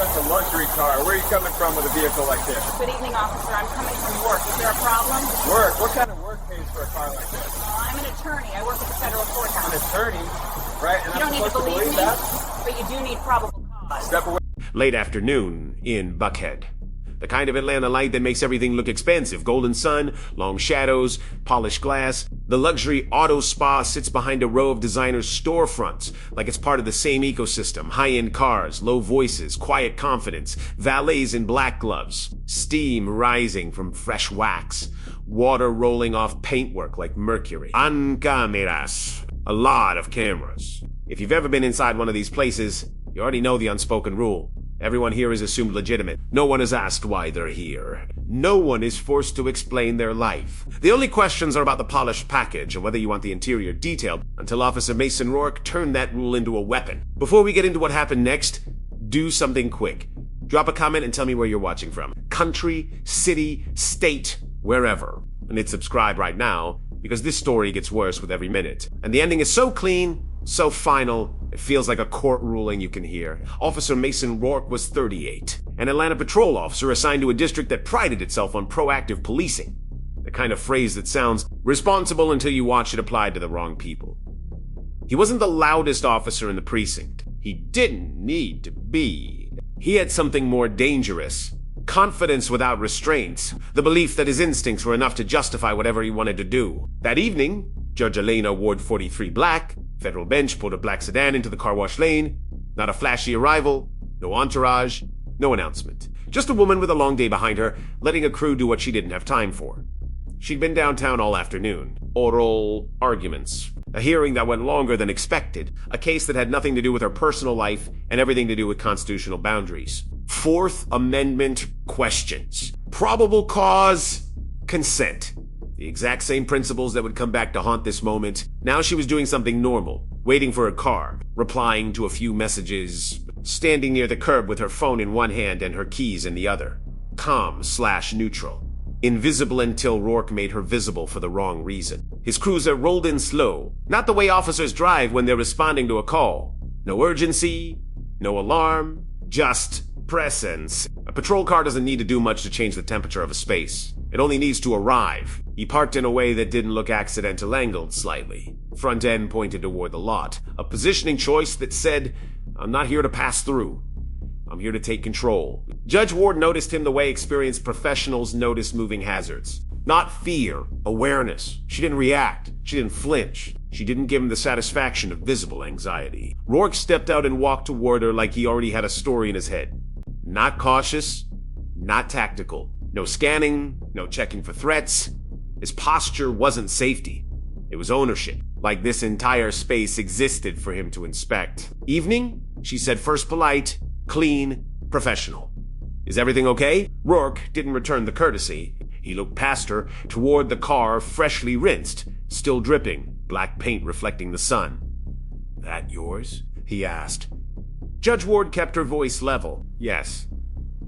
That's a luxury car. Where are you coming from with a vehicle like this? Good evening, officer. I'm coming from work. Is there a problem? Work? What kind of work pays for a car like this? I'm an attorney. I work at the federal courthouse. An attorney? Right? And You don't need to believe me, that? but you do need probable cause. Step away. Late afternoon in Buckhead. The kind of Atlanta light that makes everything look expensive. Golden sun, long shadows, polished glass. The luxury auto spa sits behind a row of designer storefronts, like it's part of the same ecosystem. High-end cars, low voices, quiet confidence, valets in black gloves, steam rising from fresh wax, water rolling off paintwork like mercury. An cameras. A lot of cameras. If you've ever been inside one of these places, you already know the unspoken rule. Everyone here is assumed legitimate. No one is asked why they're here. No one is forced to explain their life. The only questions are about the polished package and whether you want the interior detailed, until Officer Mason Rourke turned that rule into a weapon. Before we get into what happened next, do something quick. Drop a comment and tell me where you're watching from. Country, city, state, wherever. And hit subscribe right now, because this story gets worse with every minute. And the ending is so clean, so final, it feels like a court ruling you can hear. Officer Mason Rourke was 38, an Atlanta patrol officer assigned to a district that prided itself on proactive policing. The kind of phrase that sounds responsible until you watch it applied to the wrong people. He wasn't the loudest officer in the precinct. He didn't need to be. He had something more dangerous. Confidence without restraints. The belief that his instincts were enough to justify whatever he wanted to do. That evening, Judge Elena Ward 43 Black, federal bench, pulled a black sedan into the car wash lane. Not a flashy arrival, no entourage, no announcement. Just a woman with a long day behind her, letting a crew do what she didn't have time for. She'd been downtown all afternoon. Oral arguments. A hearing that went longer than expected. A case that had nothing to do with her personal life and everything to do with constitutional boundaries. Fourth Amendment questions. Probable cause, consent. The exact same principles that would come back to haunt this moment. Now she was doing something normal. Waiting for a car. Replying to a few messages. Standing near the curb with her phone in one hand and her keys in the other. Calm/neutral. Invisible until Rourke made her visible for the wrong reason. His cruiser rolled in slow. Not the way officers drive when they're responding to a call. No urgency. No alarm. Just presence. A patrol car doesn't need to do much to change the temperature of a space. It only needs to arrive. He parked in a way that didn't look accidental, angled slightly. Front end pointed toward the lot. A positioning choice that said, I'm not here to pass through. I'm here to take control. Judge Ward noticed him the way experienced professionals notice moving hazards. Not fear, awareness. She didn't react. She didn't flinch. She didn't give him the satisfaction of visible anxiety. Rourke stepped out and walked toward her like he already had a story in his head. Not cautious, not tactical. No scanning, no checking for threats. His posture wasn't safety. It was ownership. Like this entire space existed for him to inspect. Evening? She said, first polite, clean, professional. Is everything okay? Rourke didn't return the courtesy. He looked past her, toward the car, freshly rinsed, still dripping, black paint reflecting the sun. That yours? He asked. Judge Ward kept her voice level. Yes.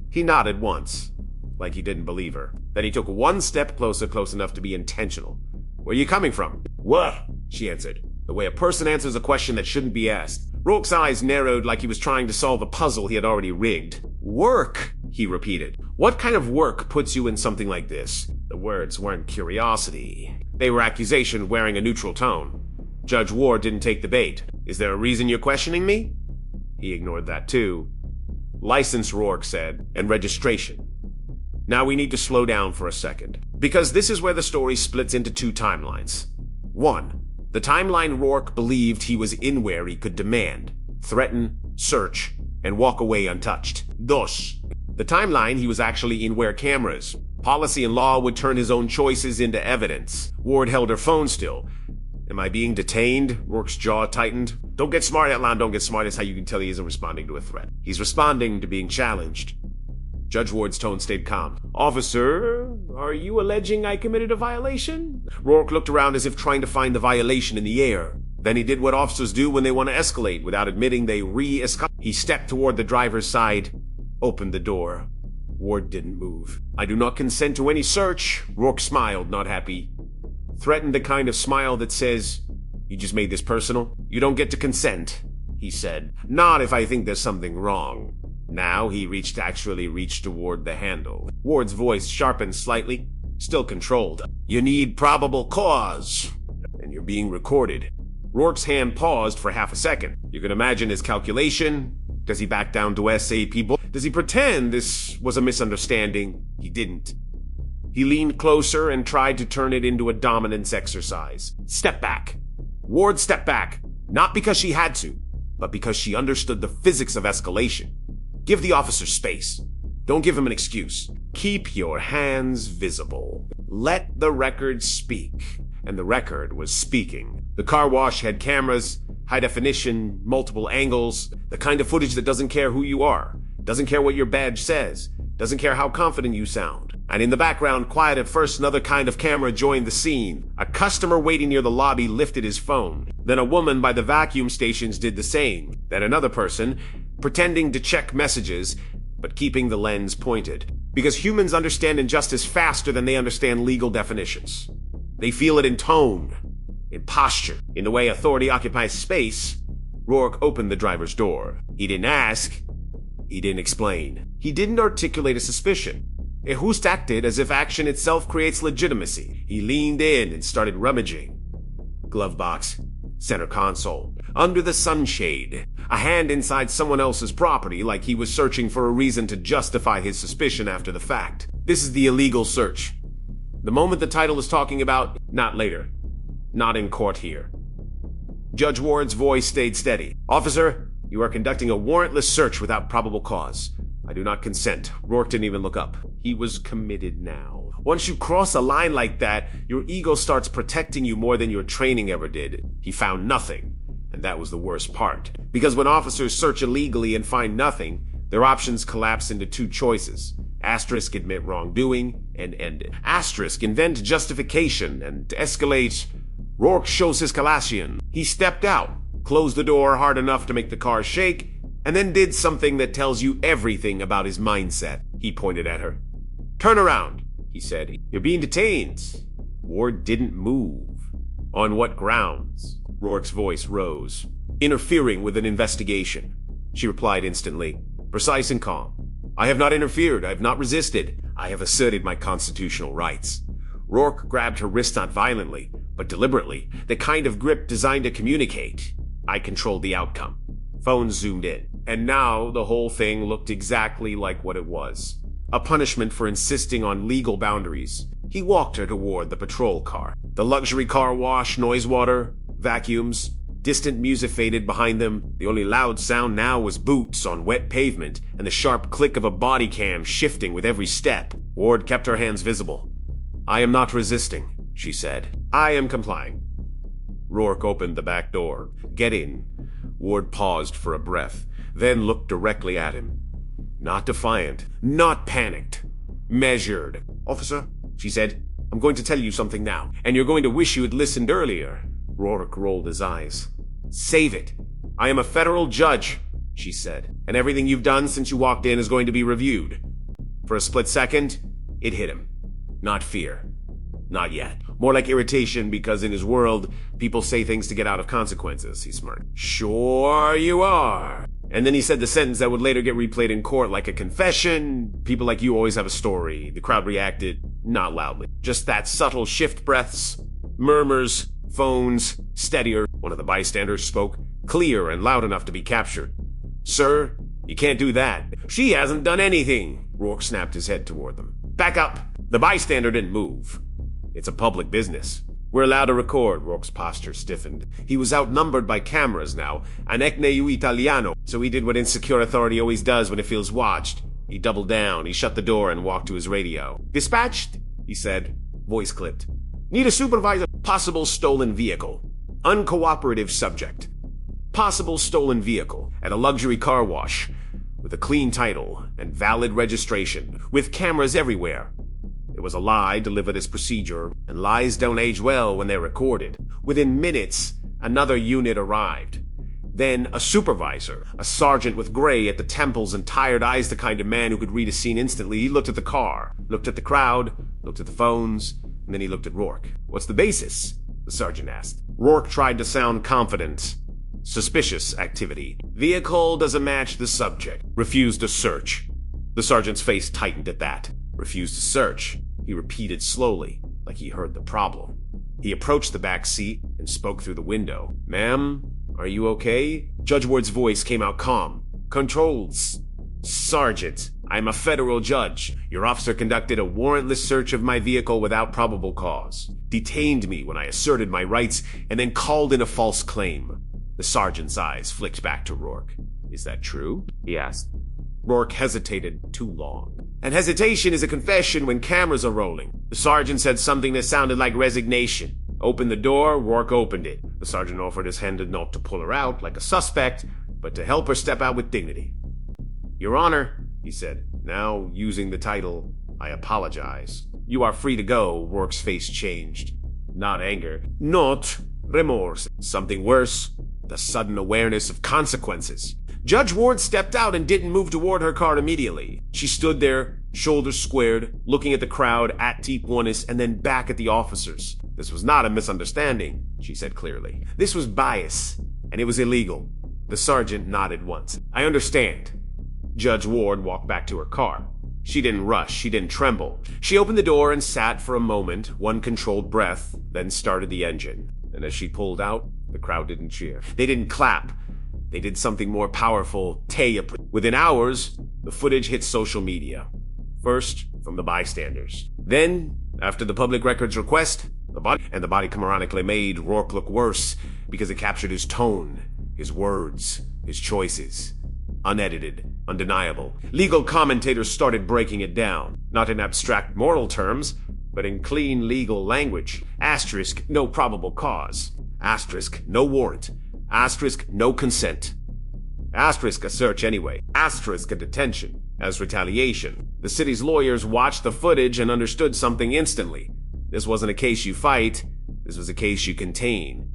He nodded once, like he didn't believe her. Then he took one step closer, close enough to be intentional. Where are you coming from? What? She answered, the way a person answers a question that shouldn't be asked. Rourke's eyes narrowed like he was trying to solve a puzzle he had already rigged. Work, he repeated. What kind of work puts you in something like this? The words weren't curiosity. They were accusation wearing a neutral tone. Judge Ward didn't take the bait. Is there a reason you're questioning me? He ignored that too. License, Rourke said, and registration. Now we need to slow down for a second, because this is where the story splits into two timelines. One, the timeline Rourke believed he was in where he could demand, threaten, search, and walk away untouched. Dos, the timeline he was actually in where cameras, policy and law would turn his own choices into evidence. Ward held her phone still. Am I being detained? Rourke's jaw tightened. Don't get smart out loud, don't get smart is how you can tell he isn't responding to a threat. He's responding to being challenged. Judge Ward's tone stayed calm. Officer, are you alleging I committed a violation? Rourke looked around as if trying to find the violation in the air. Then he did what officers do when they want to escalate without admitting they re-escalate. He stepped toward the driver's side, opened the door. Ward didn't move. I do not consent to any search. Rourke smiled, not happy. Threatened the kind of smile that says, you just made this personal? You don't get to consent, he said. Not if I think there's something wrong. Now he actually reached toward the handle. Ward's voice sharpened slightly, still controlled. You need probable cause, and you're being recorded. Rourke's hand paused for half a second. You can imagine his calculation. Does he back down to SAP? Does he pretend this was a misunderstanding? He didn't. He leaned closer and tried to turn it into a dominance exercise. Step back. Ward stepped back, not because she had to, but because she understood the physics of escalation. Give the officer space. Don't give him an excuse. Keep your hands visible. Let the record speak. And the record was speaking. The car wash had cameras, high definition, multiple angles, the kind of footage that doesn't care who you are, doesn't care what your badge says, doesn't care how confident you sound. And in the background, quiet at first, another kind of camera joined the scene. A customer waiting near the lobby lifted his phone. Then a woman by the vacuum stations did the same. Then another person, pretending to check messages, but keeping the lens pointed. Because humans understand injustice faster than they understand legal definitions. They feel it in tone, in posture, in the way authority occupies space. Rourke opened the driver's door. He didn't ask. He didn't explain. He didn't articulate a suspicion. Ehust acted as if action itself creates legitimacy. He leaned in and started rummaging. Glove box, center console, under the sunshade, a hand inside someone else's property like he was searching for a reason to justify his suspicion after the fact. This is the illegal search. The moment the title is talking about, not later. Not in court here. Judge Ward's voice stayed steady. Officer, you are conducting a warrantless search without probable cause. I do not consent. Rourke didn't even look up. He was committed now. Once you cross a line like that, your ego starts protecting you more than your training ever did. He found nothing, and that was the worst part. Because when officers search illegally and find nothing, their options collapse into two choices. Asterisk, admit wrongdoing, and end it. Asterisk, invent justification and escalate. Rourke shows his Calassian. He stepped out, closed the door hard enough to make the car shake, and then did something that tells you everything about his mindset. He pointed at her. Turn around, he said. You're being detained. Ward didn't move. On what grounds? Rourke's voice rose. Interfering with an investigation. She replied instantly, precise and calm. I have not interfered. I have not resisted. I have asserted my constitutional rights. Rourke grabbed her wrist not violently, but deliberately, the kind of grip designed to communicate. I controlled the outcome. Phone zoomed in, and now the whole thing looked exactly like what it was. A punishment for insisting on legal boundaries. He walked her toward the patrol car. The luxury car wash, noise water, vacuums. Distant music faded behind them. The only loud sound now was boots on wet pavement and the sharp click of a body cam shifting with every step. Ward kept her hands visible. I am not resisting, she said. I am complying. Rourke opened the back door. Get in. Ward paused for a breath, then looked directly at him. Not defiant, not panicked. Measured. Officer, she said, I'm going to tell you something now, and you're going to wish you had listened earlier. Rourke rolled his eyes. Save it. I am a federal judge, she said, and everything you've done since you walked in is going to be reviewed. For a split second, it hit him. Not fear. Not yet. More like irritation because in his world, people say things to get out of consequences, he smirked. Sure you are. And then he said the sentence that would later get replayed in court like a confession. People like you always have a story. The crowd reacted, not loudly. Just that subtle shift breaths, murmurs, phones, steadier. One of the bystanders spoke, clear and loud enough to be captured. Sir, you can't do that. She hasn't done anything. Rourke snapped his head toward them. Back up. The bystander didn't move. It's a public business. We're allowed to record. Rourke's posture stiffened. He was outnumbered by cameras now. An ecneu italiano. So he did what insecure authority always does when it feels watched. He doubled down. He shut the door and walked to his radio. Dispatched, he said. Voice clipped. Need a supervisor. Possible stolen vehicle. Uncooperative subject. Possible stolen vehicle at a luxury car wash. With a clean title and valid registration. With cameras everywhere. It was a lie delivered as procedure, and lies don't age well when they're recorded. Within minutes, another unit arrived. Then a supervisor, a sergeant with gray at the temples and tired eyes, the kind of man who could read a scene instantly. He looked at the car, looked at the crowd, looked at the phones, and then he looked at Rourke. What's the basis? The sergeant asked. Rourke tried to sound confident. Suspicious activity. Vehicle doesn't match the subject. Refused to search. The sergeant's face tightened at that. Refused to search. He repeated slowly, like he heard the problem. He approached the back seat and spoke through the window. Ma'am, are you okay? Judge Ward's voice came out calm. Controls. Sergeant, I'm a federal judge. Your officer conducted a warrantless search of my vehicle without probable cause. Detained me when I asserted my rights and then called in a false claim. The sergeant's eyes flicked back to Rourke. Is that true? He asked. Rourke hesitated too long. And hesitation is a confession when cameras are rolling. The sergeant said something that sounded like resignation. Opened the door, Rourke opened it. The sergeant offered his hand not to pull her out like a suspect, but to help her step out with dignity. Your Honor, he said, now using the title, I apologize. You are free to go. Rourke's face changed. Not anger, not remorse. Something worse, the sudden awareness of consequences. Judge Ward stepped out and didn't move toward her car immediately. She stood there, shoulders squared, looking at the crowd, at T-Pointis, and then back at the officers. This was not a misunderstanding, she said clearly. This was bias, and it was illegal. The sergeant nodded once. I understand. Judge Ward walked back to her car. She didn't rush, she didn't tremble. She opened the door and sat for a moment, one controlled breath, then started the engine. And as she pulled out, the crowd didn't cheer. They didn't clap. They did something more powerful. Within hours, the footage hit social media. First, from the bystanders. Then, after the public records request, the body ironically made Rourke look worse because it captured his tone, his words, his choices. Unedited, undeniable. Legal commentators started breaking it down, not in abstract moral terms, but in clean legal language. Asterisk, no probable cause. Asterisk, no warrant. Asterisk, no consent. Asterisk, a search anyway. Asterisk, a detention. As retaliation. The city's lawyers watched the footage and understood something instantly. This wasn't a case you fight. This was a case you contain.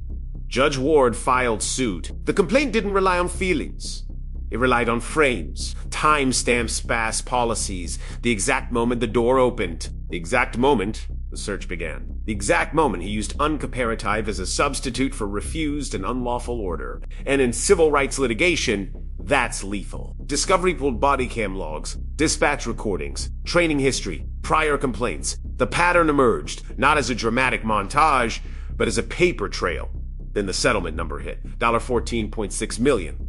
Judge Ward filed suit. The complaint didn't rely on feelings. It relied on frames, timestamps, past policies, the exact moment the door opened, the exact moment the search began, the exact moment he used uncomparative as a substitute for refused and unlawful order. And in civil rights litigation, that's lethal. Discovery pulled body cam logs, dispatch recordings, training history, prior complaints. The pattern emerged, not as a dramatic montage, but as a paper trail. Then the settlement number hit, $14.6 million.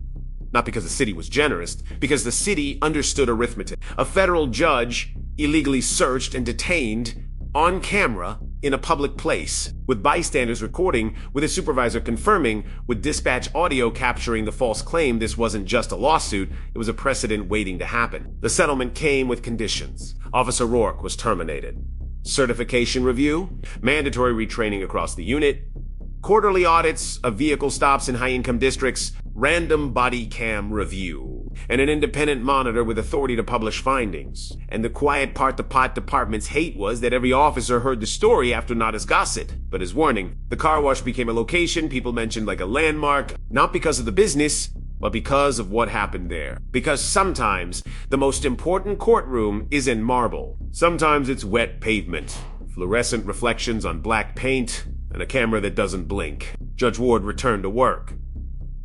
Not because the city was generous, because the city understood arithmetic. A federal judge illegally searched and detained on camera in a public place, with bystanders recording, with a supervisor confirming, with dispatch audio capturing the false claim. This wasn't just a lawsuit, it was a precedent waiting to happen. The settlement came with conditions. Officer Rourke was terminated. Certification review, mandatory retraining across the unit, quarterly audits of vehicle stops in high-income districts, random body cam review, and an independent monitor with authority to publish findings. And the quiet part the pot department's hate was that every officer heard the story after not as gossip, but as warning. The car wash became a location people mentioned like a landmark, not because of the business, but because of what happened there. Because sometimes the most important courtroom is in marble. Sometimes it's wet pavement, fluorescent reflections on black paint, and a camera that doesn't blink. Judge Ward returned to work.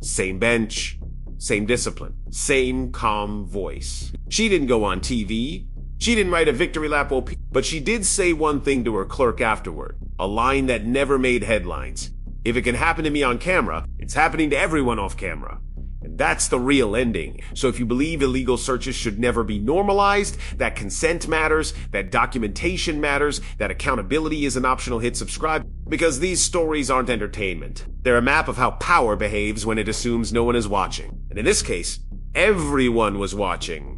Same bench, same discipline, same calm voice. She didn't go on TV. She didn't write a victory lap, but she did say one thing to her clerk afterward, a line that never made headlines. If it can happen to me on camera, it's happening to everyone off camera. And that's the real ending. So if you believe illegal searches should never be normalized, that consent matters, that documentation matters, that accountability is an optional, hit subscribe, because these stories aren't entertainment. They're a map of how power behaves when it assumes no one is watching. And in this case, everyone was watching.